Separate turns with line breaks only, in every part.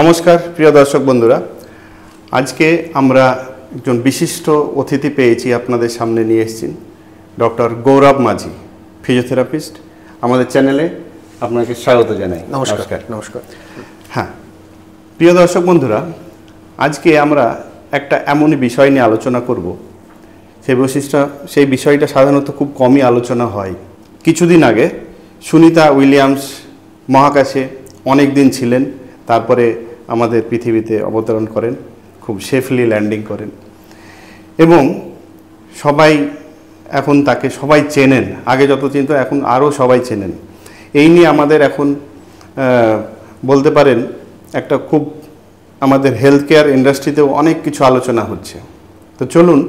নমস্কার প্রিয় দর্শক বন্ধুরা, আজকে আমরা একজন বিশিষ্ট অতিথি পেয়েছি, আপনাদের সামনে নিয়ে এসেছি ডক্টর গৌরব মাঝি, ফিজিওথেরাপিস্ট। আমাদের চ্যানেলে আপনাকে স্বাগত জানাই।
নমস্কার। নমস্কার।
হ্যাঁ, প্রিয় দর্শক বন্ধুরা, আজকে আমরা একটা এমনই বিষয় নিয়ে আলোচনা করব, সেই বিষয়টা সাধারণত খুব কমই আলোচনা হয়। কিছুদিন আগে সুনিতা উইলিয়ামস মহাকাশে অনেক দিন ছিলেন, তারপরে আমাদের পৃথিবীতে অবতরণ করেন, খুব সেফলি ল্যান্ডিং করেন এবং সবাই এখন তাকে সবাই চেনেন। আগে যত চিনত এখন আরও সবাই চেনেন। এই নিয়ে আমাদের এখন বলতে পারেন একটা খুব আমাদের হেলথ কেয়ার ইন্ডাস্ট্রিতেও অনেক কিছু আলোচনা হচ্ছে। তো চলুন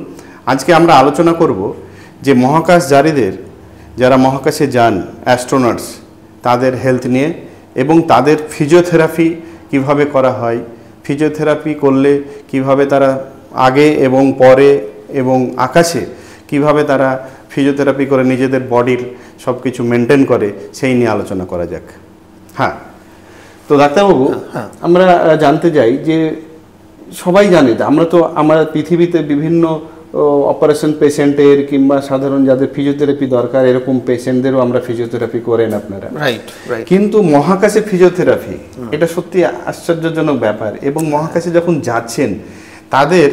আজকে আমরা আলোচনা করব যে মহাকাশচারীদের, যারা মহাকাশে যান, অ্যাস্ট্রোনটস, তাদের হেলথ নিয়ে এবং তাদের ফিজিওথেরাপি কিভাবে করা হয়, ফিজিওথেরাপি করলে কিভাবে তারা আগে এবং পরে এবং আকাশে কিভাবে তারা ফিজিওথেরাপি করে নিজেদের বডির সব কিছু মেনটেন করে, সেই নিয়ে আলোচনা করা যাক। হ্যাঁ, তো ডাক্তারবাবু, আমরা জানতে চাই যে সবাই জানে আমরা পৃথিবীতে বিভিন্ন অপারেশন পেশেন্টের কিংবা সাধারণ যাদের ফিজিওথেরাপি দরকার এরকম পেশেন্টদেরও আমরা ফিজিওথেরাপি করেন আপনারা।
রাইট।
কিন্তু মহাকাশে ফিজিওথেরাপি এটা সত্যি আশ্চর্যজনক ব্যাপার। এবং মহাকাশে যখন যাচ্ছেন, তাদের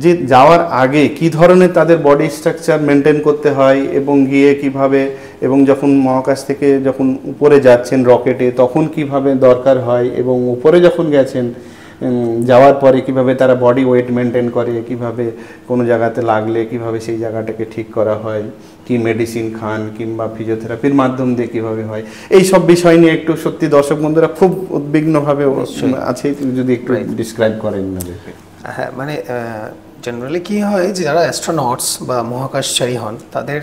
যে যাওয়ার আগে কি ধরনের তাদের বডি স্ট্রাকচার মেনটেন করতে হয় এবং গিয়ে কিভাবে, এবং যখন মহাকাশ থেকে যখন উপরে যাচ্ছেন রকেটে তখন কিভাবে দরকার হয়, এবং উপরে যখন গেছেন যাওয়ার পরে কিভাবে তারা বডি ওয়েট মেনটেন করে, কিভাবে কোনো জায়গাতে লাগলে কিভাবে সেই জায়গাটাকে ঠিক করা হয়, কি মেডিসিন খান কিংবা ফিজিওথেরাপির মাধ্যম দিয়ে কিভাবে হয়, এই সব বিষয় নিয়ে একটু সত্যি দর্শক বন্ধুরা খুব উদ্বিগ্নভাবে আছে, যদি একটু ডিসক্রাইব করেন আমাদেরকে।
হ্যাঁ, মানে জেনারেলি কি হয় যে যারা অ্যাস্ট্রোনটস বা মহাকাশচারী হন, তাদের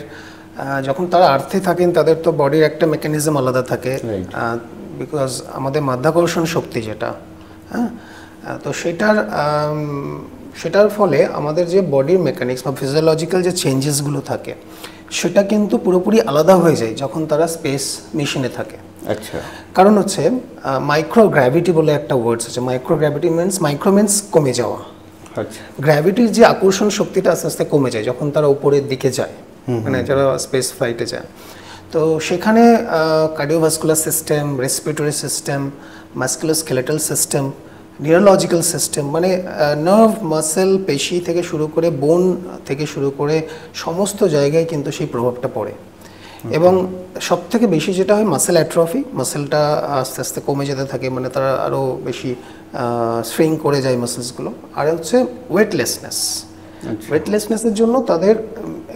যখন তারা আর্থে থাকেন তাদের তো বডির একটা মেকানিজম আলাদা থাকে, বিকজ আমাদের মাধ্যাকর্ষণ শক্তি যেটা, হ্যাঁ, তো সেটার ফলে আমাদের যে বডির মেকানিক্স বা ফিজিওলজিক্যাল যে চেঞ্জেসগুলো থাকে সেটা কিন্তু পুরোপুরি আলাদা হয়ে যায় যখন তারা স্পেস মিশনে থাকে।
আচ্ছা,
কারণ হচ্ছে মাইক্রোগ্র্যাভিটি বলে একটা ওয়ার্ডস আছে। মাইক্রোগ্র্যাভিটি মিন্স কমে যাওয়া। আচ্ছা, গ্র্যাভিটির যে আকর্ষণ শক্তিটা আস্তে আস্তে কমে যায় যখন তারা উপরের দিকে যায়, মানে যারা স্পেস ফ্লাইটে যায়। তো সেখানে cardiovascular system, respiratory system, musculoskeletal system, neurological system, মানে নার্ভ, মাসেল, পেশি থেকে শুরু করে বোন থেকে শুরু করে সমস্ত জায়গায় কিন্তু সেই প্রভাবটা পড়ে। এবং সব থেকে বেশি যেটা হয় মাসেল অ্যাট্রফি, মাসেলটা আস্তে আস্তে কমে যেতে থাকে, মানে তারা আরও বেশি শ্রিঙ্ক করে যায় মাসেলসগুলো। আর হচ্ছে ওয়েটলেসনেসের জন্য তাদের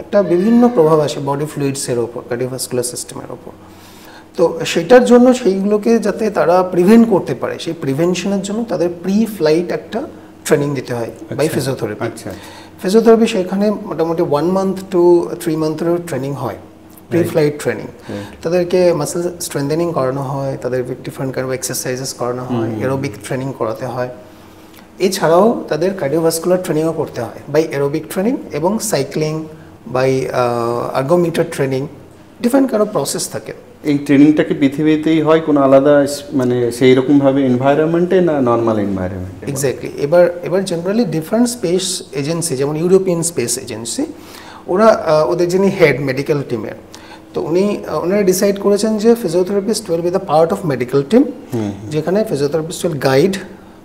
একটা বিভিন্ন প্রভাব আসে বডি ফ্লুইডসের ওপর, কার্ডিওভাস্কুলার সিস্টেমের ওপর। তো সেটার জন্য সেইগুলোকে যাতে তারা প্রিভেন্ট করতে পারে, সেই প্রিভেনশনের জন্য তাদের প্রি ফ্লাইট একটা ট্রেনিং দিতে হয় বাই ফিজিওথেরাপি। ফিজিওথেরাপি সেখানে মোটামুটি 1 month to 3 monthেরও ট্রেনিং হয়, প্রি ফ্লাইট ট্রেনিং। তাদেরকে মাসেল স্ট্রেংথেনিং করানো হয়, তাদের ডিফারেন্ট কাইন্ড অফ এক্সারসাইজেস করানো হয়, এরোবিক ট্রেনিং করাতে হয়। এছাড়াও তাদের কার্ডিওভাস্কুলার ট্রেনিংও করতে হয় বাই এরোবিক ট্রেনিং এবং cycling, by ergometer training, different kind of process থাকে।
এই ট্রেনিংটা কি পৃথিবীতেই হয় কোনো আলাদা, মানে সেই রকমভাবে এনভায়রনমেন্টে, না নর্মাল এনভায়রনমেন্টে?
এক্স্যাক্টলি। এবার জেনারেলি ডিফারেন্ট স্পেস এজেন্সি, যেমন ইউরোপিয়ান স্পেস এজেন্সি, ওদের যিনি হেড মেডিকেল টিমের, তো ওনারা ডিসাইড করেছেন যে physiotherapist will be the part of medical team, যেখানে physiotherapist will guide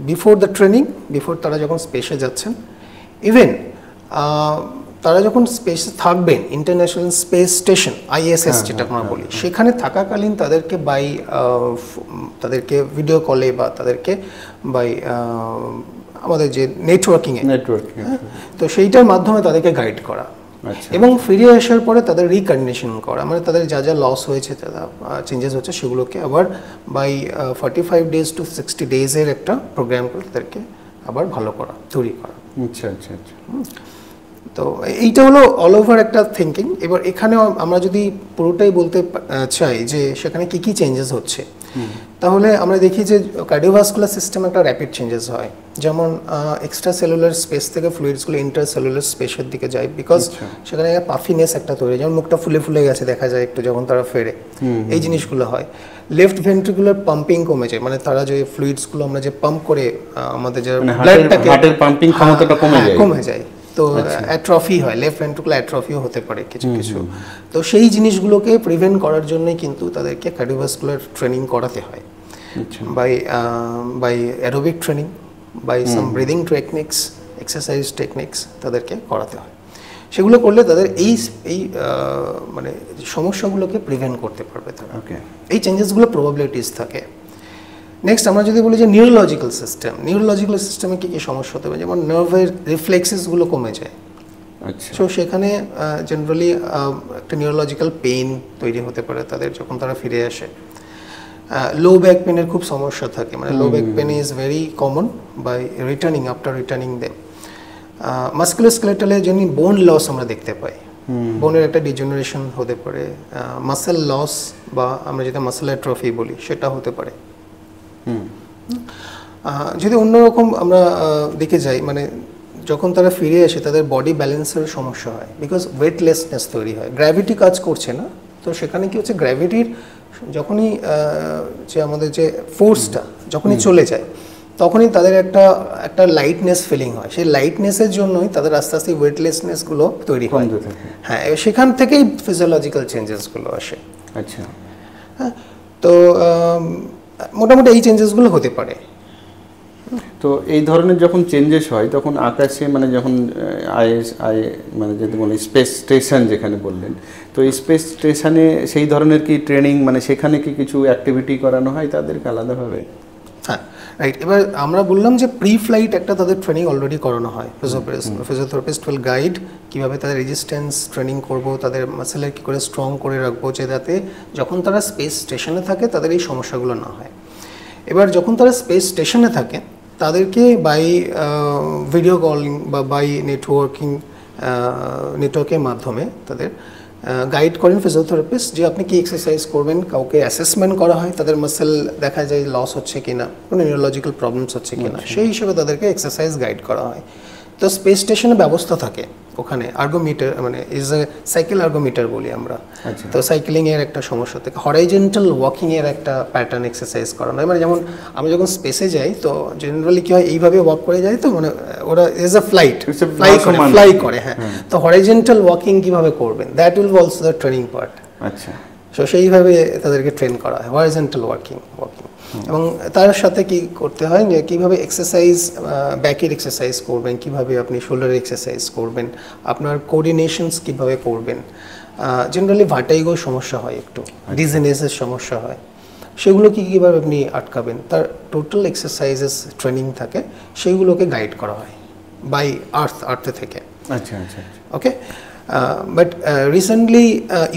before the training, before তারা যখন স্পেসে যাচ্ছেন, ইভেন তারা যখন স্পেসে থাকবেন, ইন্টারন্যাশনাল স্পেস স্টেশন ISS যেটা আমরা বলি, সেখানে থাকাকালীন তাদেরকে ভিডিও কলে বা তাদেরকে আমাদের যে নেটওয়ার্কিং, তো সেইটার মাধ্যমে তাদেরকে গাইড করা এবং ফিরে আসার পরে তাদের রিকন্ডিশন করা, মানে তাদের যা যা লস হয়েছে, যা চেঞ্জেস হচ্ছে, সেগুলোকে আবার বাই 45 days to 60 days-এর একটা প্রোগ্রাম করে তাদেরকে আবার ভালো করা, তৈরি করা।
আচ্ছা আচ্ছা আচ্ছা।
তো এইটা হলো অল ওভার একটা থিঙ্কিং। এবার এখানে আমরা যদি পুরোটাই বলতে চাই যে সেখানে কি কি চেঞ্জেস হচ্ছে, তাহলে আমরা দেখি যে কার্ডিওভাস্কুলার সিস্টেম একটা র্যাপিড চেঞ্জেস হয়, যেমন এক্সট্রা সেলুলার স্পেস থেকে ফ্লুইডসগুলো ইন্টার সেলুলার স্পেসের দিকে যায়, বিকজ সেখানে পাফিনেস একটা তৈরি, যেমন মুখটা ফুলে ফুলে গেছে দেখা যায় একটু যখন তারা ফেরে, এই জিনিসগুলো হয়। লেফট ভেন্ট্রিকুলার পাম্পিং কমে যায়, মানে তারা যে ফ্লুইডসগুলো আমরা যে পাম্প করে আমাদের যে ব্লাডটাকে,
হার্টের পাম্পিং ক্ষমতাটা
কমে যায়, তো অ্যাট্রফি হয়, লেফট ভেন্ট্রিকুলার অ্যাট্রফিও হতে পারে কিছু কিছু। তো সেই জিনিসগুলোকে প্রিভেন্ট করার জন্যই কিন্তু তাদেরকে কার্ডিওভাস্কুলার ট্রেনিং করাতে হয়, by aerobic training, by some breathing techniques, exercise techniques তাদেরকে করাতে হয়। সেগুলো করলে তাদের এই মানে সমস্যাগুলোকে প্রিভেন্ট করতে পারবে তারা। এই চেঞ্জেসগুলো প্রবাবিলিটিস থাকে। নেক্সট আমরা যদি বলি যে নিউরোলজিক্যাল সিস্টেমে কী কী সমস্যা হতে পারে, যেমন নার্ভের রিফ্লেক্সেসগুলো কমে যায়। সো সেখানে জেনারেলি একটা নিউরোলজিক্যাল পেইন তৈরি হতে পারে তাদের যখন তারা ফিরে আসে। লো ব্যাক পেনের খুব সমস্যা থাকে, মানে low back pain is very common by after returning them. মাসকুলোস্কেলেটালে যিনি বোন লস আমরা দেখতে পাই, বোনের একটা ডিজেনারেশন হতে পারে, মাসেল লস বা আমরা যেটা মাসেল অ্যাট্রফি বলি সেটা হতে পারে। যদি অন্যরকম আমরা দেখে যাই, মানে যখন তারা ফিরে আসে তাদের বডি ব্যালেন্সের সমস্যা হয়, বিকজ ওয়েটলেসনেস তৈরি হয়, গ্র্যাভিটি কাজ করছে না। তো সেখানে কি হচ্ছে, গ্র্যাভিটির যখনই যে আমাদের যে ফোর্সটা যখনই চলে যায় তখনই তাদের একটা লাইটনেস ফিলিং হয়, সেই লাইটনেসের জন্যই তাদের আস্তে আস্তে ওয়েটলেসনেসগুলো তৈরি হয়। হ্যাঁ, সেখান থেকেই ফিজিওলজিক্যাল চেঞ্জেসগুলো আসে।
আচ্ছা,
হ্যাঁ, তো মোটামুটি এই চেঞ্জেসগুলো হতে পারে।
তো এই ধরনের যখন চেঞ্জেস হয় তখন আকাশে, মানে যখন মানে যেটা বলি স্পেস স্টেশন যেখানে বললেন, তো এই স্পেস স্টেশনে সেই ধরনের কি ট্রেনিং, মানে সেখানে কি কিছু অ্যাক্টিভিটি করানো হয় তাদেরকে আলাদাভাবে?
হ্যাঁ, রাইট। এবার আমরা বললাম যে প্রি ফ্লাইট একটা তাদের ট্রেনিং অলরেডি করানো হয়। ফিজিওথেরাপিস্ট উইল গাইড কীভাবে তাদের রেজিস্ট্যান্স ট্রেনিং করব, তাদের মাসেলের কী করে স্ট্রং করে রাখবো, যাতে যখন তারা স্পেস স্টেশনে থাকে তাদের এই সমস্যাগুলো না হয়। এবার যখন তারা স্পেস স্টেশনে থাকে তাদেরকে বাই ভিডিও কলিং বা বাই নেটওয়ার্কের মাধ্যমে তাদের গাইড করেন ফিজিওথেরাপিস্ট, যে আপনি কি এক্সারসাইজ করবেন। কাউকে অ্যাসেসমেন্ট করা হয়, তাদের মাসেল দেখা যায় লস হচ্ছে কিনা, কোনো নিউরোলজিক্যাল প্রবলেমস হচ্ছে কিনা, সেই হিসেবে তাদেরকে এক্সারসাইজ গাইড করা হয়। তো স্পেস স্টেশনে ব্যবস্থা থাকে ওখানে, আর্গোমিটার মানে ইজ এ সাইকেল আর্গোমিটার বলি আমরা। তো সাইকেলিংয়ের একটা সমস্যা থাকে, হরাইজেন্টাল ওয়াকিংয়ের একটা প্যাটার্ন এক্সারসাইজ করানো হয়। মানে যেমন আমরা যখন স্পেসে যাই তো জেনারেলি কী হয়, এইভাবে ওয়াক করে যায়, তো মানে ওরা ইজ এ ফ্লাই করে। হ্যাঁ, তো হরাইজেন্টাল ওয়াকিং কীভাবে করবেন, that will also the training part. আচ্ছা, সো সেইভাবে তাদেরকে ট্রেন করা হয় হরাইজেন্টাল ওয়াকিং। এবং তার সাথে কি করতে হয়, যে কীভাবে এক্সারসাইজ, ব্যাকের এক্সারসাইজ করবেন, কীভাবে আপনি শোল্ডারের এক্সারসাইজ করবেন, আপনার কোঅর্ডিনেশনস কীভাবে করবেন। জেনারেলি ভার্টাইগো সমস্যা হয়, একটু ডিজিনেসের সমস্যা হয়, সেগুলো কীভাবে আপনি আটকাবেন, তার টোটাল এক্সারসাইজেস ট্রেনিং থাকে, সেইগুলোকে গাইড করা হয় বাই আর্থে থেকে। আচ্ছা আচ্ছা, okay. But recently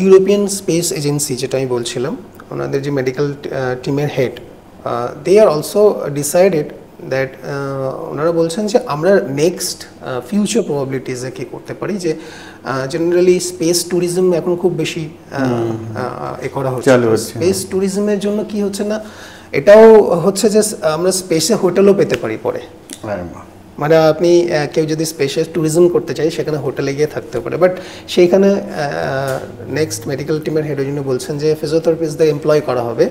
European space agency, যেটা আমি বলছিলাম, ওনাদের যে মেডিকেল টিমের head, they are also decided that, ওনারা বলছেন যে আমরা নেক্সট ফিউচার প্রবাবিলিটিসে কী করতে পারি, যে জেনারেলি স্পেস ট্যুরিজম এখন খুব বেশি করা হচ্ছে। স্পেস ট্যুরিজমের জন্য কি হচ্ছে না, এটাও হচ্ছে যে আমরা স্পেসে হোটেলও পেতে পারি পরে। মানে আপনি কেউ যদি স্পেশাল ট্যুরিজম করতে চাই সেখানে হোটেলে গিয়ে থাকতে পারে, বাট সেইখানে নেক্সট মেডিকেল টিমের হেডের জন্য বলছেন যে ফিজিওথেরাপিস্টদের এমপ্লয় করা হবে।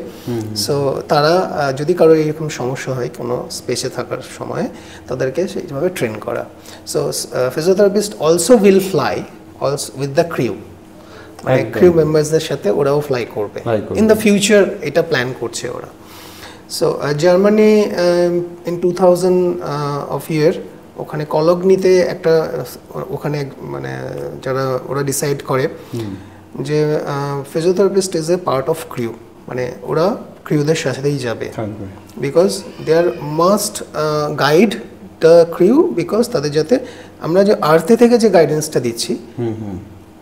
সো তারা যদি কারো এরকম সমস্যা হয় কোনো স্পেসে থাকার সময়, তাদেরকে সেইভাবে ট্রেন করা। So physiotherapist also will fly also with the crew, মানে ক্রিউ মেম্বার্সদের সাথে ওরাও ফ্লাই করবে ইন দ্য ফিউচার, এটা প্ল্যান করছে ওরা। সো জার্মানি ইন 2000 অফ ইয়ার, ওখানে কলগনিতে একটা, ওখানে মানে যারা ওরা ডিসাইড করে যে physiotherapist is a part of crew, মানে ওরা ক্রিউদের সাথেই যাবে, because they are must guide the crew, because তাদের যাতে আমরা যে আর্থে থেকে যে গাইডেন্সটা দিচ্ছি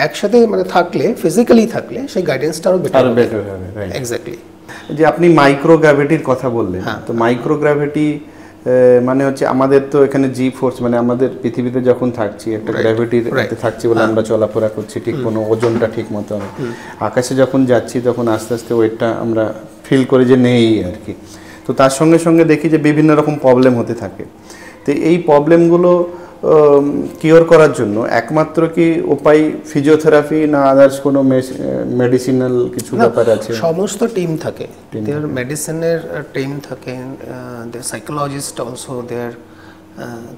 একসাথে মানে থাকলে, ফিজিক্যালি থাকলে, সেই গাইডেন্সটা আরও বেটার হবে। এক্স্যাক্টলি।
যে আপনি মাইক্রোগ্র্যাভিটির কথা বললেন, তো মাইক্রোগ্র্যাভিটি মানে হচ্ছে আমাদের তো এখানে জি ফোর্স, মানে আমাদের পৃথিবীতে যখন থাকছি একটা গ্র্যাভিটির থাকছি বলে আমরা চলাফেরা করছি, ঠিক কোনো ওজনটা ঠিক মতো, আকাশে যখন যাচ্ছি তখন আস্তে আস্তে ওয়েটটা আমরা ফিল করে যে নেই আর কি। তো তার সঙ্গে সঙ্গে দেখি যে বিভিন্ন রকম প্রবলেম হতে থাকে। তো এই প্রবলেমগুলো কিওর করার জন্য একমাত্র কি উপায় ফিজিওথেরাপি, না আদার্স কোনো মেডিসিনাল কিছু ব্যাপার আছে?
সমস্ত টিম থাকে, দেয়ার মেডিসিনের টিম থাকে, দেয়ার সাইকোলজিস্ট অলসো দেয়ার।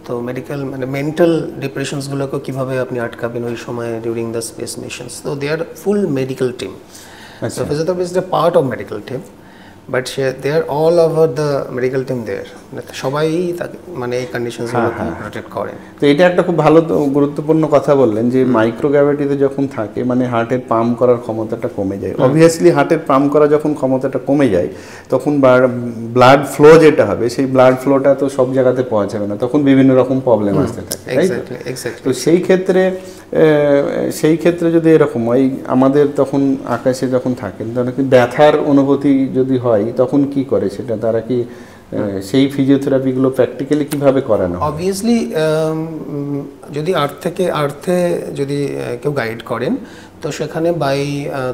তো মেডিকেল মানে মেন্টাল ডিপ্রেশনসগুলোকে কীভাবে আপনি আটকাবেন ওই সময় ডিউরিং দ্য স্পেস মিশনস, তো there full medical team. So physiotherapist is a part of medical team, but they are all over the medical team there. সবাই মানে এই কন্ডিশনসগুলোকে প্রোটেক্ট করে।
তো এটা একটা খুব ভালো গুরুত্বপূর্ণ কথা বললেন যে মাইক্রোগ্র্যাভিটিতে যখন থাকে মানে হার্টের পাম্প করার ক্ষমতাটা কমে যায়। অবভিয়াসলি হার্টের পাম্প করা যখন ক্ষমতাটা কমে যায় তখন ব্লাড ফ্লো যেটা হবে সেই ব্লাড ফ্লোটা তো সব জায়গাতে পৌঁছাবে না, তখন বিভিন্ন রকম প্রবলেম আসতে থাকে। তো সেই ক্ষেত্রে যদি এরকম হয়, আমাদের তখন আকাশে যখন থাকেন তখন কি ব্যথার অনুভূতি যদি হয় তখন কি করে সেটা তারা কি সেই ফিজিওথেরাপিগুলো প্র্যাকটিক্যালি কিভাবে করানো?
অবভিয়াসলি যদি আর্থে যদি কেউ গাইড করেন তো সেখানে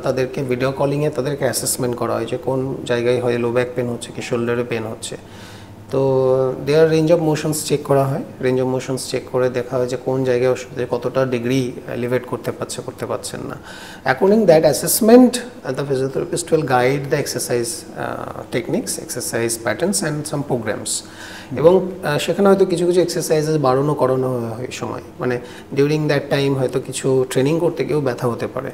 তাদেরকে ভিডিও কলিংয়ে তাদেরকে অ্যাসেসমেন্ট করা হয় যে কোন জায়গায় হয় লো ব্যাক পেন হচ্ছে কি শোল্ডারে পেন হচ্ছে। তো দেয়ার রেঞ্জ অফ মোশনস চেক করা হয়, রেঞ্জ অফ মোশনস চেক করে দেখা হয় যে কোন জায়গায় কতটা ডিগ্রি এলিভেট করতে পারছেন না। According that assessment the physiotherapist will guide the exercise techniques, exercise patterns and some programs. এবং সেখানে হয়তো কিছু এক্সারসাইজেস করানো হয় সময়, মানে ডিউরিং দ্যাট টাইম হয়তো কিছু ট্রেনিং করতে গিয়েও ব্যথা হতে পারে।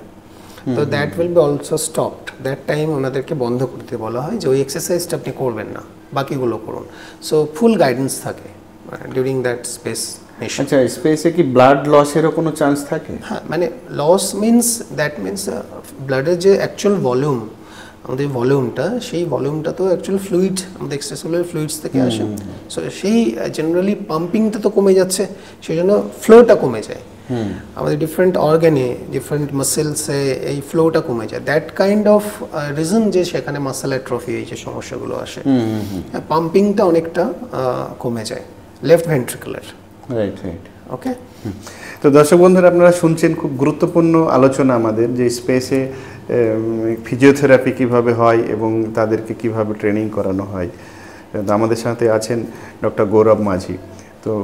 তো that will be also stopped, that time ওনাদেরকে বন্ধ করতে বলা হয় যে ওই এক্সারসাইজটা আপনি করবেন না, বাকিগুলো করুন। সো ফুল গাইডেন্স থাকে ডিউরিং দ্যাট স্পেস মিশন।
আচ্ছা, স্পেসে কি ব্লাড লসেরও কোনো চান্স থাকে?
হ্যাঁ, মানে লস মিনস ব্লাডের যে অ্যাকচুয়াল ভলিউম, আমাদের ভলিউমটা, সেই ভলিউমটা তো অ্যাকচুয়াল ফ্লুইড, আমাদের এক্সট্রাসেলুলার ফ্লুইডস থেকে আসে। সো সেই জেনারেলি পাম্পিংটা তো কমে যাচ্ছে, সেই জন্য ফ্লোটা কমে যায়। আমাদের ডিফারেন্ট অর্গানে, ডিফারেন্ট মাসেলসে এই ফ্লোটা কমে যায়। দ্যাট কাইন্ড অফ রিজন যে সেখানে মাসেল অ্যাট্রফি এই যে সমস্যাগুলো আসে, পাম্পিংটা অনেকটা কমে যায় লেফট ভেন্ট্রিকুলার।
রাইট।
ওকে।
তো দর্শক বন্ধুরা, আপনারা শুনছেন খুব গুরুত্বপূর্ণ আলোচনা আমাদের, যে স্পেসে ফিজিওথেরাপি কিভাবে হয় এবং তাদেরকে কিভাবে ট্রেনিং করানো হয়। আমাদের সাথে আছেন ডক্টর গৌরব মাঝি। তো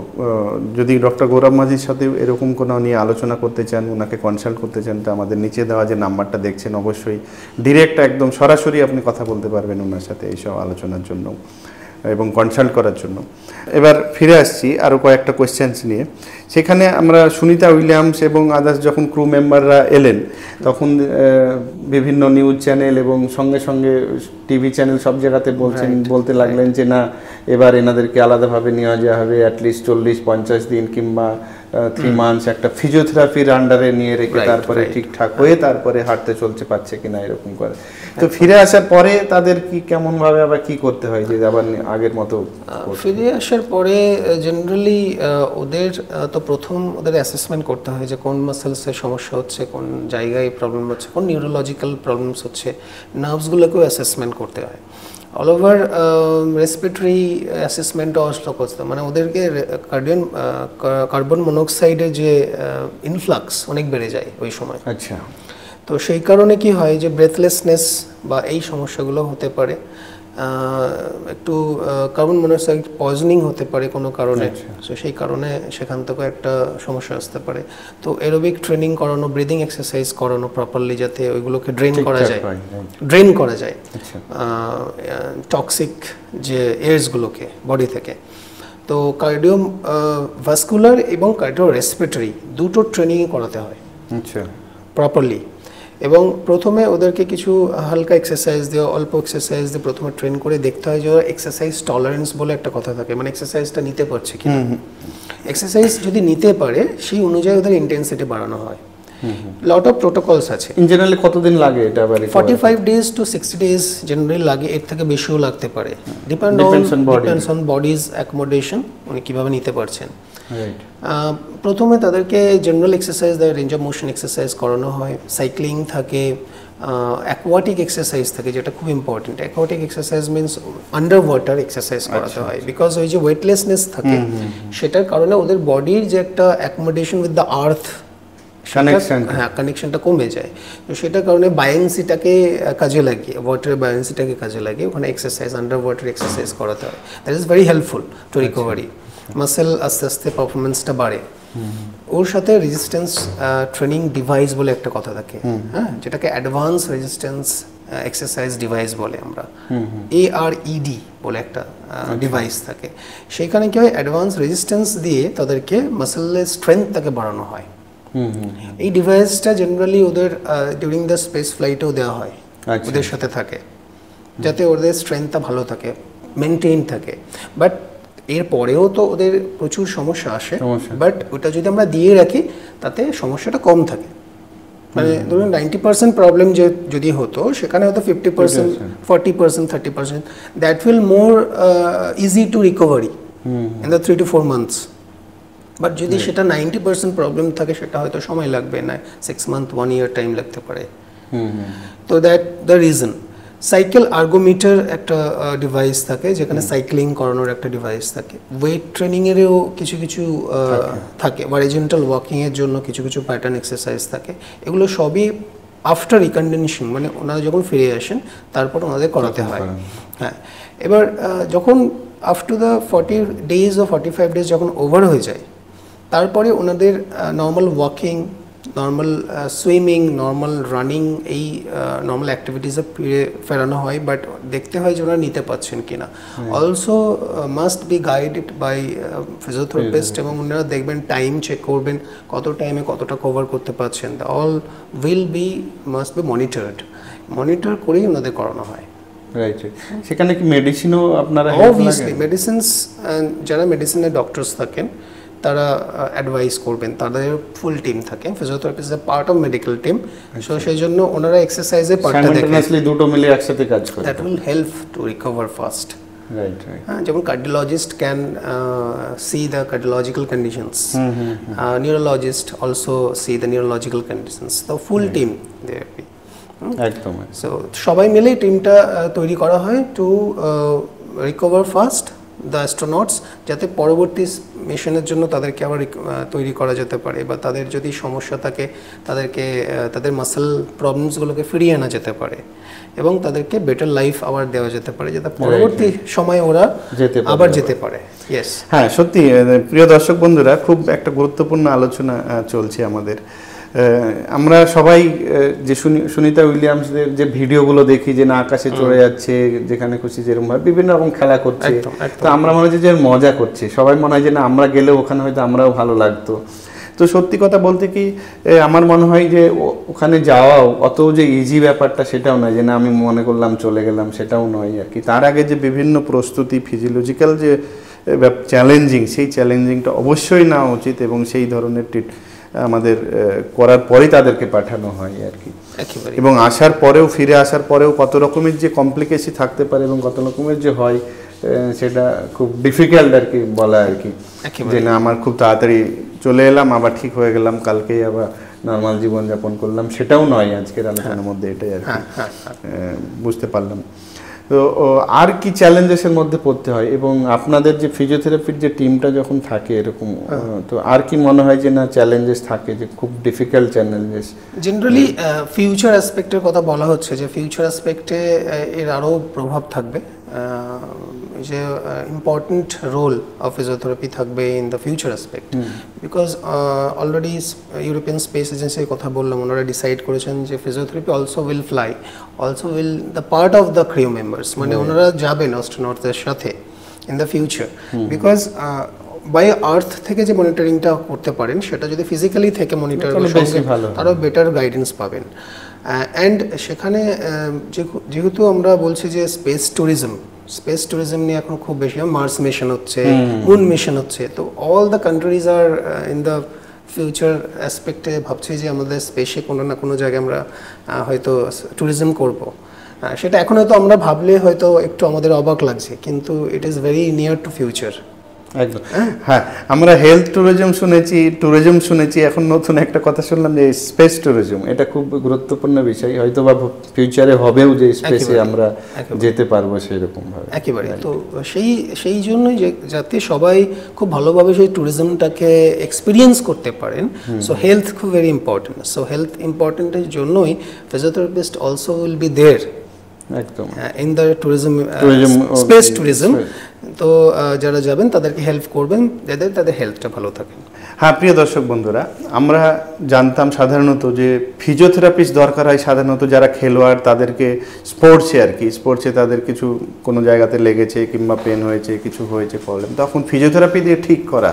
যদি ডক্টর গৌরব মাঝির সাথে এরকম কোনো নিয়ে আলোচনা করতে চান, ওনাকে কনসাল্ট করতে চান, তো আমাদের নিচে দেওয়া যে নাম্বারটা দেখছেন অবশ্যই ডিরেক্ট একদম সরাসরি আপনি কথা বলতে পারবেন ওনার সাথে এইসব আলোচনার জন্য এবং কনসাল্ট করার জন্য। এবার ফিরে আসছি আরও কয়েকটা কোয়েশ্চেন্স নিয়ে। সেখানে আমরা সুনিতা উইলিয়ামস এবং আদার্স যখন ক্রু মেম্বাররা এলেন তখন বিভিন্ন নিউজ চ্যানেল এবং সঙ্গে সঙ্গে টিভি চ্যানেল সব জায়গাতে বলতে লাগলেন যে না, এবার এনাদেরকে আলাদাভাবে নেওয়া যাওয়া হবে, অ্যাটলিস্ট 40-50 দিন কিংবা 3 মান্থস একটা ফিজিওথেরাপির আন্ডারে নিয়ে রেখে তারপরে ঠিকঠাক হয়ে তারপরে হাঁটতে চলতে পারছে কিনা এরকম করে। তো ফিরে আসার পরে তাদের কি কেমনভাবে আবার কি করতে হয় যে আবার আগের মতো?
ফিরে আসার পরে জেনারেলি ওদের তো প্রথম ওদের অ্যাসেসমেন্ট করতে হয় যে কোন মাসেলসের সমস্যা হচ্ছে, কোন জায়গায় প্রবলেম হচ্ছে, কোন নিউরোলজিক্যাল প্রবলেমস হচ্ছে, নার্ভসগুলোকেও অ্যাসেসমেন্ট করতে হয়। অল ওভার রেসপিরেটরি অ্যাসেসমেন্টও আসলে করতে, মানে ওদেরকে কার্বন মনোক্সাইডের যে ইনফ্লাক্স অনেক বেড়ে যায় ওই সময়।
আচ্ছা। তো
সেই কারণে কি হয় যে ব্রেথলেসনেস বা এই সমস্যাগুলো হতে পারে, একটু কার্বন মনোক্সাইড পয়জনিং হতে পারে কোনো কারণে। সো সেই কারণে সেখান থেকে একটা সমস্যা আসতে পারে। তো এরোবিক ট্রেনিং করানো, ব্রিদিং এক্সারসাইজ করানো প্রপারলি, যাতে ওইগুলোকে ড্রেন করা যায় টক্সিক যে এয়ারসগুলোকে বডি থেকে। তো কার্ডিও ভাস্কুলার এবং কার্ডিও রেসপিরেটরি দুটো ট্রেনিং করাতে হয় প্রপারলি। এবং প্রথমে ওদেরকে কিছু হালকা এক্সারসাইজ দিয়ে, অল্প এক্সারসাইজ দিয়ে প্রথমে ট্রেন করে দেখতে হয় যে এক্সারসাইজ টলারেন্স বলে একটা কথা থাকে, মানে এক্সারসাইজটা নিতে পারছে কি না। এক্সারসাইজ যদি নিতে পারে সেই অনুযায়ী ওদের ইন্টেন্সিটি বাড়ানো হয়। লট অফ প্রোটোকলস আছে।
ইন জেনারেলি কতদিন লাগে এটা?
45 days to 60 days জেনারেলি লাগে, এর থেকে বেশিও লাগতে পারে, ডিপেন্ডস অন বডিজ অ্যাকোমোডেশন, উনি কীভাবে নিতে পারছেন। প্রথমে তাদেরকে জেনারেল এক্সারসাইজ দেয়, রেঞ্জ অফ মোশন এক্সারসাইজ করানো হয়, সাইক্লিং থাকে, অ্যাকোয়াটিক এক্সারসাইজ থাকে যেটা খুব important. Aquatic exercise means under water exercise করাতে হয়, বিকজ ওই যে ওয়েটলেসনেস থাকে সেটার কারণে ওদের বডির যে একটা অ্যাকোমোডেশন উইথ দ্য আর্থ হ্যাঁ কানেকশনটা কমে যায়। তো সেটার কারণে বায়ান্সিটাকে কাজে লাগিয়ে, ওয়াটারের বায়ান্সিটাকে কাজে লাগিয়ে ওখানে এক্সারসাইজ, আন্ডার ওয়াটার এক্সারসাইজ করাতে হয়। That is very helpful two recovery. Muscle আস্তে আস্তে পারফরমেন্সটা বাড়ে। ওর সাথে রেজিস্ট্যান্স ট্রেনিং ডিভাইস বলে একটা কথা থাকে, হ্যাঁ, যেটাকে অ্যাডভান্স রেজিস্ট্যান্স এক্সারসাইজ ডিভাইস বলে আমরা, ARED বলে একটা ডিভাইস থাকে। সেখানে কি হয়, অ্যাডভান্স রেজিস্ট্যান্স দিয়ে তাদেরকে মাসেলের স্ট্রেংথটাকে বাড়ানো হয়। এই ডিভাইসটা জেনারেলি ওদের ডিউরিং দ্য স্পেস ফ্লাইটেও দেওয়া হয়, ওদের সাথে থাকে, যাতে ওদের স্ট্রেংথটা ভালো থাকে, মেনটেইন থাকে। বাট এর পরেও তো ওদের প্রচুর সমস্যা আসে, বাট ওটা যদি আমরা দিয়ে রাখি তাতে সমস্যাটা কম থাকে। মানে ধরুন 90% প্রবলেম যদি হতো, সেখানে হয়তো 50%, 40%, 30%, that will more easy to recovery in the 3 to 4 months। But যদি সেটা 90% প্রবলেম থাকে, সেটা হয়তো সময় লাগবে না, 6 months, 1 year টাইম লাগতে পারে। তো দ্যাট দ্য রিজন। সাইকেল আর্গোমিটার একটা ডিভাইস থাকে, যেখানে সাইক্লিং করানোর একটা ডিভাইস থাকে। ওয়েট ট্রেনিংয়েরও কিছু কিছু থাকে, হরিজন্টাল ওয়াকিংয়ের জন্য কিছু কিছু প্যাটার্ন এক্সারসাইজ থাকে। এগুলো সবই আফটার রিকন্ডিশনিং, মানে ওনারা যখন ফিরে আসেন তারপর ওনাদের করাতে হয়। হ্যাঁ, এবার যখন after the 40 days or 45 days যখন ওভার হয়ে যায়, তারপরে ওনাদের normal walking, normal swimming, normal running, এই নর্মাল অ্যাক্টিভিটিসে ফেরানো হয়। বাট দেখতে হয় যে ওনারা নিতে পারছেন কিনা। Also must be guided by physiotherapist, এবং ওনারা দেখবেন, টাইম চেক করবেন, কত টাইমে কতটা কভার করতে পারছেন। অল মাস্ট বি মনিটর করেই ওনাদের করানো হয়।
রাইট। সেখানে কি মেডিসিনও আপনারা?
অবভিয়াসলি মেডিসিনস, যারা মেডিসিনের ডক্টরস থাকেন তারা অ্যাডভাইস করবেন, তাদের ফুল টিম থাকে। Physiotherapist is part of medical team, so সেই জন্য ওনারা এক্সারসাইজে পার্টটা দেখেন,
দুটো মিলে একসাথে কাজ করে।
That will help to recover fast.
Right.
হ্যাঁ, যেমন cardiologist can see the cardiological conditions, neurologist also see the neurological conditions, the full team there be.
একদম।
সো সবাই মিলেই টিমটা তৈরি করা হয় to recover fast the astronauts, যাতে পরবর্তী মিশনের জন্য তাদেরকে আবার তৈরি করা যেতে পারে, বা তাদের যদি সমস্যা থাকে তাদেরকে তাদের মাসেল প্রবলেমসগুলোকে ফিরিয়ে আনা যেতে পারে, এবং তাদেরকে বেটার লাইফ আবার দেওয়া যেতে পারে, যাতে পরবর্তী সময়ে ওরা আবার যেতে পারে। ইয়েস।
হ্যাঁ, সত্যি প্রিয় দর্শক বন্ধুরা, খুব একটা গুরুত্বপূর্ণ আলোচনা চলছে আমাদের। আমরা সবাই যে সুনিতা উইলিয়ামসদের যে ভিডিওগুলো দেখি, যে না আকাশে চড়ে যাচ্ছে, যেখানে খুশি যেরকম ভাবে বিভিন্ন রকম খেলা করছে, তো আমরা মনে হয় যে মজা করছে, সবাই মনে হয় যে না আমরা গেলেও ওখানে হয়তো আমরাও ভালো লাগতো। তো সত্যি কথা বলতে কি, আমার মনে হয় যে ওখানে যাওয়াও অত যে ইজি ব্যাপারটা সেটাও নয়, যে না আমি মনে করলাম চলে গেলাম, সেটাও নয় আর কি। তার আগে যে বিভিন্ন প্রস্তুতি, ফিজিওলজিক্যাল যে চ্যালেঞ্জিং, সেই চ্যালেঞ্জিংটা অবশ্যই নেওয়া উচিত, এবং সেই ধরনের আমাদের করার পরেই তাদেরকে পাঠানো হয় আর কি। এবং আসার পরেও, ফিরে আসার পরেও কত রকমের যে কমপ্লিকেশন থাকতে পারে এবং কত রকমের যে হয়, সেটা খুব ডিফিকাল্ট আর কি বলা আর কি। যে না আমার খুব তাড়াতাড়ি চলে এলাম, আবার ঠিক হয়ে গেলাম, কালকেই আবার নর্মাল জীবনযাপন করলাম, সেটাও নয় আজকের আলোচনার মধ্যে, এটাই আর কি বুঝতে পারলাম। তো আর কি চ্যালেঞ্জেসের মধ্যে পড়তে হয়, এবং আপনাদের যে ফিজিওথেরাপির যে টিমটা যখন থাকে এরকম, তো আর কি মনে হয় যে না চ্যালেঞ্জেস থাকে, যে খুব ডিফিকাল্ট চ্যালেঞ্জেস?
জেনারেলি ফিউচার অ্যাসপেক্টের কথা বলা হচ্ছে, যে ফিউচার অ্যাসপেক্টে এর আরও প্রভাব থাকবে, যে ইম্পর্টেন্ট রোল অফ ফিজিওথেরাপি থাকবে in the future aspect, because already European space এজেন্সির কথা বললাম, ওনারা ডিসাইড করেছেন যে physiotherapy also will fly, also will the part of the crew members, মানে ওনারা যাবেন অ্যাস্ট্রোনটদের সাথে in the future, because by earth থেকে যে মনিটরিংটা করতে পারেন, সেটা যদি ফিজিক্যালি থেকে মনিটর সঙ্গে আরও বেটার গাইডেন্স পাবেন। অ্যান্ড সেখানে যেহেতু আমরা বলছি যে স্পেস ট্যুরিজম নিয়ে এখন খুব বেশি, মার্স মিশন হচ্ছে, মুন মিশন হচ্ছে, তো all the countries are in the future অ্যাসপেক্টে ভাবছি যে আমাদের স্পেসে কোনো না কোনো জায়গায় আমরা হয়তো ট্যুরিজম করব। সেটা এখন হয়তো আমরা ভাবলে হয়তো একটু আমাদের অবাক লাগছে, কিন্তু it is very near to future.
একদম। হ্যাঁ, আমরা হেলথ ট্যুরিজম শুনেছি, এখন নতুন একটা কথা শুনলাম যে স্পেস ট্যুরিজম। এটা খুব গুরুত্বপূর্ণ বিষয়, হয়তো বা ফিউচারে হবেও যে স্পেসে আমরা যেতে পারবো সেরকম ভাবে।
একেবারে। তো সেই জন্যই যাতে সবাই খুব ভালোভাবে সেই ট্যুরিজমটাকে এক্সপিরিয়েন্স করতে পারেন, সো হেলথ খুব ভেরি ইম্পর্টেন্ট। সো হেলথ ইম্পর্টেন্টের জন্যই physiotherapist also will be there
একদম
in the tourism, space tourism. তো যারা যাবেন তাদেরকে হেল্প করবেন যাতে তাদের হেলথটা ভালো থাকে।
হ্যাঁ, প্রিয় দর্শক বন্ধুরা, আমরা জানতাম সাধারণত যে ফিজিওথেরাপিস্ট দরকার হয় সাধারণত যারা খেলোয়াড়, তাদেরকে স্পোর্টসে তাদের কিছু কোনো জায়গাতে লেগেছে কিংবা পেন হয়েছে, কিছু হয়েছে প্রবলেম, তখন ফিজিওথেরাপি দিয়ে ঠিক করা।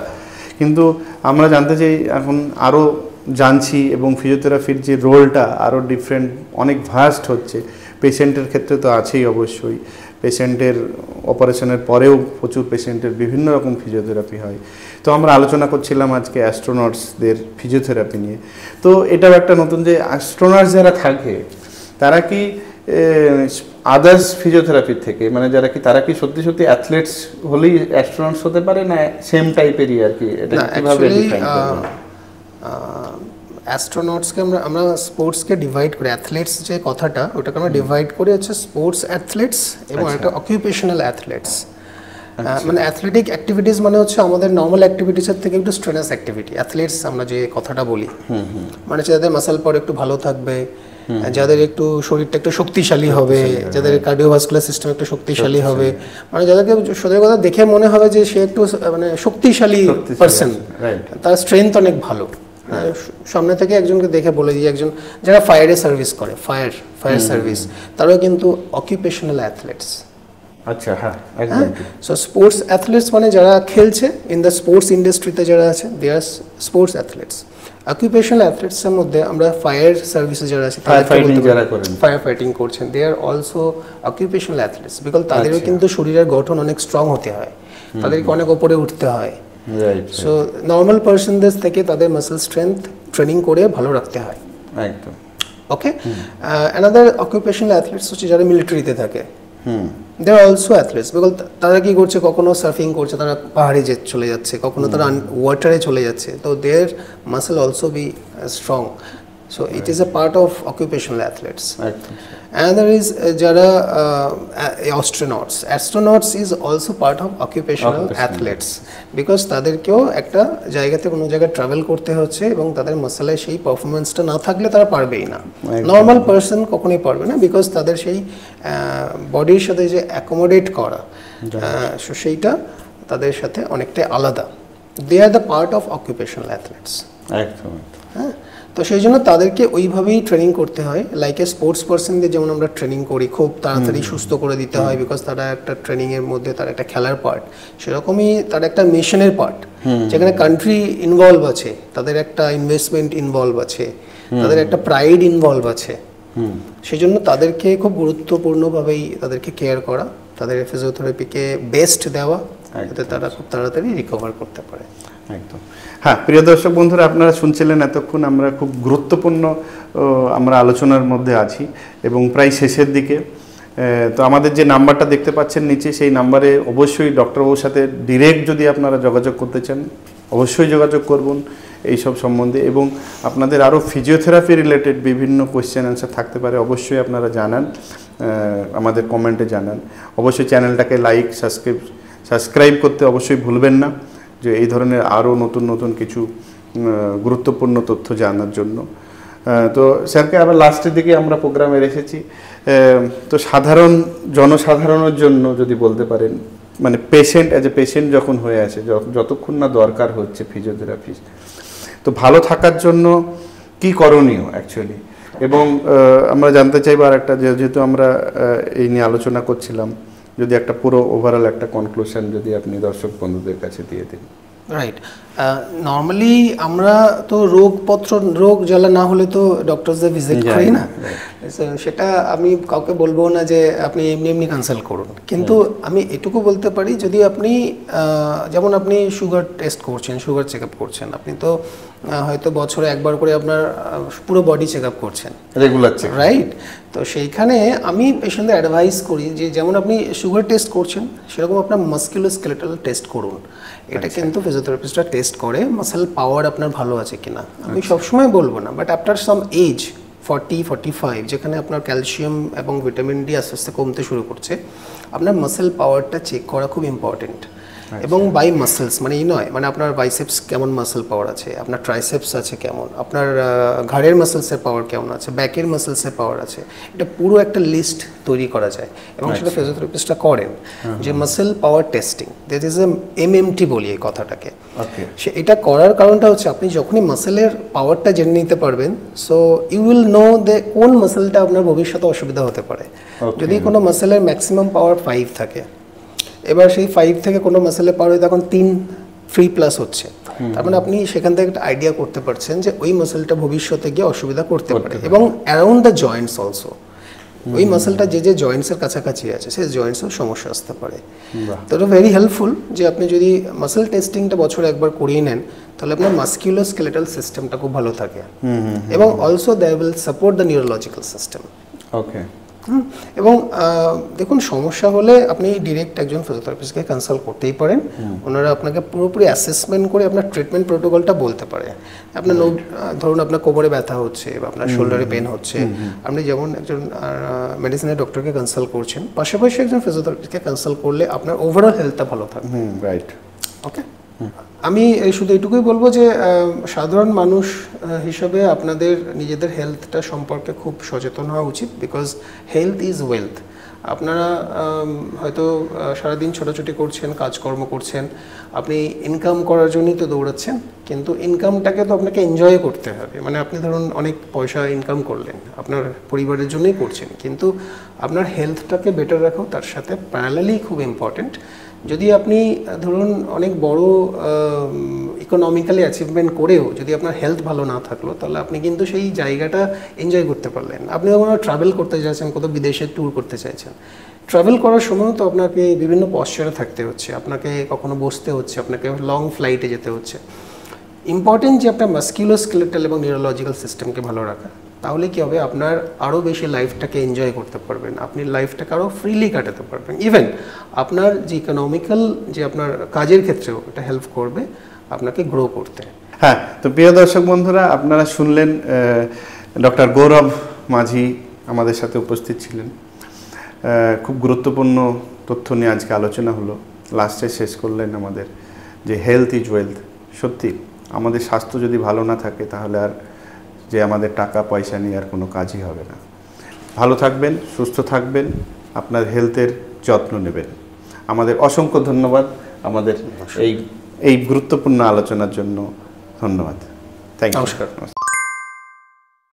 কিন্তু আমরা জানতে চাই, এখন আরও জানছি এবং ফিজিওথেরাপির যে রোলটা আরও ডিফারেন্ট, অনেক ভাস্ট হচ্ছে। পেশেন্টের ক্ষেত্রে তো আছেই অবশ্যই, পেশেন্টের অপারেশনের পরেও প্রচুর পেশেন্টের বিভিন্ন রকম ফিজিওথেরাপি হয়। তো আমরা আলোচনা করছিলাম আজকে অ্যাস্ট্রোনটসদের ফিজিওথেরাপি নিয়ে। তো এটাও একটা নতুন, যে অ্যাস্ট্রোনটস যারা থাকে তারা কি আদার্স ফিজিওথেরাপির থেকে, মানে তারা কি সত্যি সত্যি অ্যাথলেটস হলেই অ্যাস্ট্রোনটস হতে পারে, না সেম টাইপেরই আর কি? এটা কিভাবে ডিফাইন করবেন?
অ্যাস্ট্রোনটসকে আমরা স্পোর্টসকে ডিভাইড করে, অ্যাথলেটস যে কথাটা ওটাকে আমরা ডিভাইড করে হচ্ছে স্পোর্টস অ্যাথলেটস এবং একটা অকুপেশনাল অ্যাথলেটস। মানে অ্যাথলেটিক অ্যাক্টিভিটিস মানে হচ্ছে আমাদের নর্মাল অ্যাক্টিভিটিসের থেকে একটু স্ট্রেনাস অ্যাক্টিভিটি। অ্যাথলেটস আমরা যে কথাটা বলি, মানে যাদের মাসল পাওয়ার একটু ভালো থাকবে, যাদের একটু শরীরটা একটু শক্তিশালী হবে, যাদের কার্ডিওভাস্কুলার সিস্টেম একটু শক্তিশালী হবে, মানে যাদেরকে সত্যি কথা দেখে মনে হবে যে সে একটু মানে শক্তিশালী পারসন, তার স্ট্রেংথ অনেক ভালো। সামনে থেকে একজনকে দেখে বলে দিই, একজন যারা ফায়ারে সার্ভিস করে, ফায়ার সার্ভিস, তারাও কিন্তু অকুপেশনাল অ্যাথলেটস।
আচ্ছা, হ্যাঁ, একদম।
সো স্পোর্টস অ্যাথলেটস মানে যারা খেলছে ইন দ্য স্পোর্টস ইন্ডাস্ট্রিতে যারা আছে, they are sports athletes. Occupational অ্যাথলেটসের মধ্যে আমরা ফায়ার সার্ভিসে যারা আছে, ফায়ার ফাইটিং করছেন, they are also occupational athletes, because তাদেরও কিন্তু শরীরের গঠন অনেক স্ট্রং হতে হয়, তাদেরকে অনেক ওপরে উঠতে হয়। সো নর্মাল পার্সনদের থেকে তাদের মাসল স্ট্রেংথ ট্রেনিং করে ভালো রাখতে হয়।
একদম।
ওকে, অ্যানাদার অকুপেশনাল অ্যাথলেটস হচ্ছে যারা মিলিটারিতে থাকে, দে আর অলসো অ্যাথলেটস, বিকজ তারা কি করছে, কখনো সার্ফিং করছে, তারা পাহাড়ে চলে যাচ্ছে, কখনো তারা ওয়াটারে চলে যাচ্ছে, তো there muscle also be strong. So it is a part of occupational athletes. Another is jara astronauts. Astronauts is also part of occupational athletes, because তাদেরকেও একটা জায়গাতে কোনো জায়গায় ট্রাভেল করতে হচ্ছে এবং তাদের মাসলে সেই পারফরম্যান্সটা না থাকলে তারা পারবেই না। নর্মাল পারসন কখনোই পারবে না, বিকজ তাদের সেই বডির সাথে যে অ্যাকোমোডেট করা, সেইটা তাদের সাথে অনেকটাই আলাদা। They are the part of occupational athletes.
একদম।
হ্যাঁ, তো সেই জন্য তাদেরকে ওইভাবেই ট্রেনিং করতে হয়, লাইক এ স্পোর্টস পার্সনদের যেমন আমরা ট্রেনিং করি, খুব তাড়াতাড়ি সুস্থ করে দিতে হয়, বিকজ তারা একটা ট্রেনিংয়ের মধ্যে তার একটা খেলার পার্ট, সেরকমই তার একটা মিশনের পার্ট, যেখানে কান্ট্রি ইনভলভ আছে, তাদের একটা ইনভেস্টমেন্ট ইনভলভ আছে, তাদের একটা প্রাইড ইনভলভ আছে। সেই জন্য তাদেরকে খুব গুরুত্বপূর্ণভাবেই তাদেরকে কেয়ার করা, তাদের ফিজিওথেরাপিকে বেস্ট দেওয়া, যাতে তারা খুব তাড়াতাড়ি রিকভার করতে পারে।
একদম। হ্যাঁ, প্রিয় দর্শক বন্ধুরা, আপনারা শুনছিলেন এতক্ষণ আমরা খুব গুরুত্বপূর্ণ আমরা আলোচনার মধ্যে আছি এবং প্রায় শেষের দিকে। তো আমাদের যে নাম্বারটা দেখতে পাচ্ছেন নিচে, সেই নাম্বারে অবশ্যই ডক্টরবাবুর সাথে ডিরেক্ট যদি আপনারা যোগাযোগ করতে চান, অবশ্যই যোগাযোগ করবেন এইসব সম্বন্ধে, এবং আপনাদের আরও ফিজিওথেরাপি রিলেটেড বিভিন্ন কোয়েশ্চেন অ্যান্সার থাকতে পারে, অবশ্যই আপনারা জানান, আমাদের কমেন্টে জানান। অবশ্যই চ্যানেলটাকে লাইক সাবস্ক্রাইব করতে অবশ্যই ভুলবেন না, যে এই ধরনের আরও নতুন নতুন কিছু গুরুত্বপূর্ণ তথ্য জানার জন্য। তো স্যারকে আবার লাস্টের দিকে আমরা প্রোগ্রামে রেখেছি, তো জনসাধারণের জন্য যদি বলতে পারেন, মানে পেশেন্ট অ্যাজ এ পেশেন্ট যখন হয়ে আছে, যতক্ষণ না দরকার হচ্ছে ফিজিওথেরাপি, তো ভালো থাকার জন্য কি করণীয় অ্যাকচুয়ালি, এবং আমরা জানতে চাইব আর একটা, যেহেতু আমরা এই নিয়ে আলোচনা করছিলাম, যদি একটা পুরো ওভারঅল একটা কনক্লুশন যদি আপনি দর্শক বন্ধুদের কাছে দিয়ে দিন।
রাইট, নর্মালি আমরা তো রোগ জ্বালা না হলে তো ডক্টরসদের ভিজিট করি না, সেটা আমি কাউকে বলবো না যে আপনি এমনি কনসাল্ট করুন, কিন্তু আমি এটুকু বলতে পারি, যদি আপনি যেমন আপনি সুগার টেস্ট করছেন, সুগার চেক আপ করছেন, আপনি তো হয়তো বছরে একবার করে আপনার পুরো বডি চেক আপ করছেন,
রেগুলার চেক,
রাইট? তো সেইখানে আমি পেশেন্টদের অ্যাডভাইস করি যে যেমন আপনি সুগার টেস্ট করছেন সেরকম আপনার মাসকুলোস্কেলেটাল টেস্ট করুন। এটা কিন্তু ফিজিওথেরাপিস্টরা টেস্ট করে মাসেল পাওয়ার আপনার ভালো আছে কিনা। আমি সবসময় বলবো না, বাট আফটার সাম এজ 40-45 যেখানে আপনার ক্যালসিয়াম এবং ভিটামিন ডি আস্তে আস্তে কমতে শুরু করছে, আপনার মাসেল পাওয়ারটা চেক করা খুব ইম্পর্টেন্ট। এবং বাই মাসেলস মানে এই নয়, মানে আপনার বাইসেপস কেমন মাসেল পাওয়ার আছে, আপনার ট্রাইসেপস আছে কেমন, আপনার ঘাড়ের মাসেলসের পাওয়ার কেমন আছে, ব্যাকের মাসেলসের পাওয়ার আছে, এটা পুরো একটা লিস্ট তৈরি করা যায় এবং সেটা ফিজিওথেরাপিস্টরা করেন যে muscle power testing, that is a MMT বলি এই কথাটাকে। সে এটা করার কারণটা হচ্ছে আপনি যখনই মাসেলের পাওয়ারটা জেনে নিতে পারবেন, সো ইউ উইল নো দে কোন মাসেলটা আপনার ভবিষ্যতে অসুবিধা হতে পারে। যদি কোনো মাসেলের ম্যাক্সিমাম পাওয়ার 5 থাকে, এবার সেই 5 থেকে কোনো মাসেলের পাওয়ার হয়তো এখন 3+ হচ্ছে, তার মানে আপনি সেখান থেকে একটা আইডিয়া করতে পারছেন যে ওই মাসেলটা ভবিষ্যতে গিয়ে অসুবিধা করতে পারে। এবং অ্যারাউন্ড দ্য জয়েন্টস অলসো, ওই মাসেলটা যে যে জয়েন্টসের কাছাকাছি আছে সেই জয়েন্টসেও সমস্যা আসতে পারে। তো এটা ভেরি হেল্পফুল যে আপনি যদি মাসেল টেস্টিংটা বছরে একবার করিয়ে নেন তাহলে আপনার মাসকুলোস্কেলেটাল সিস্টেমটা খুব ভালো থাকে এবং also they will support the neurological system.
Okay.
এবং দেখুন সমস্যা হলে আপনি ডিরেক্ট একজন ফিজিওথেরাপিস্টকে কনসাল্ট করতেই পারেন। ওনারা আপনাকে পুরোপুরি অ্যাসেসমেন্ট করে আপনার ট্রিটমেন্ট প্রোটোকলটা বলতে পারে। আপনার ধরুন আপনার কোমরে ব্যথা হচ্ছে বা আপনার শোল্ডারে পেন হচ্ছে, আপনি যেমন একজন মেডিসিনের ডক্টরকে কনসাল্ট করছেন, পাশাপাশি একজন ফিজিওথেরাপিস্টকে কনসাল্ট করলে আপনার ওভারঅল হেলথটা ভালো থাকবে।
রাইট।
ওকে। আমি শুধু এইটুকুই বলবো যে সাধারণ মানুষ হিসেবে আপনাদের নিজেদের হেলথটা সম্পর্কে খুব সচেতন হওয়া উচিত, বিকজ হেলথ ইজ ওয়েলথ। আপনারা হয়তো সারাদিন ছোটাছুটি করছেন, কাজকর্ম করছেন, আপনি ইনকাম করার জন্যই তো দৌড়াচ্ছেন, কিন্তু ইনকামটাকে তো আপনাকে এনজয় করতে হবে। মানে আপনি ধরুন অনেক পয়সা ইনকাম করলেন, আপনার পরিবারের জন্যই করছেন, কিন্তু আপনার হেলথটাকে বেটার রাখাও তার সাথে প্যারালালি খুব ইম্পর্টেন্ট। যদি আপনি ধরুন অনেক বড় ইকোনমিক্যালি অ্যাচিভমেন্ট করেও যদি আপনার হেলথ ভালো না থাকলো, তাহলে আপনি কিন্তু সেই জায়গাটা এনজয় করতে পারলেন। আপনি যখন ট্রাভেল করতে চাইছেন, কোথাও বিদেশে ট্যুর করতে চাইছেন, ট্রাভেল করার সময়ও তো আপনাকে বিভিন্ন পশ্চারে থাকতে হচ্ছে, আপনাকে কখনো বসতে হচ্ছে, আপনাকে লং ফ্লাইটে যেতে হচ্ছে। ইম্পর্টেন্ট যে আপনার মাসকুলোস্কেলেটাল এবং নিউরোলজিক্যাল সিস্টেমকে ভালো রাখা, তাহলে কি হবে আপনার আরও বেশি লাইফটাকে এনজয় করতে পারবেন, আপনি লাইফটাকে আরও ফ্রিলি কাটাতে পারবেন। ইভেন আপনার যে ইকোনমিক্যাল যে আপনার কাজের ক্ষেত্রেও এটা হেল্প করবে আপনাকে গ্রো করতে।
হ্যাঁ, তো প্রিয় দর্শক বন্ধুরা, আপনারা শুনলেন ডক্টর গৌরব মাঝি আমাদের সাথে উপস্থিত ছিলেন। খুব গুরুত্বপূর্ণ তথ্য নিয়ে আজকে আলোচনা হলো। লাস্টে শেষ করলেন আমাদের যে হেলথ ইজ ওয়েলথ। সত্যি আমাদের স্বাস্থ্য যদি ভালো না থাকে তাহলে আর যে আমাদের টাকা পয়সা নিয়ে আর কোনো কাজই হবে না। ভালো থাকবেন, সুস্থ থাকবেন, আপনার হেলথের যত্ন নেবেন। আমাদের অসংখ্য ধন্যবাদ আমাদের এই গুরুত্বপূর্ণ আলোচনার জন্য। ধন্যবাদ। Thank you.
নমস্কার।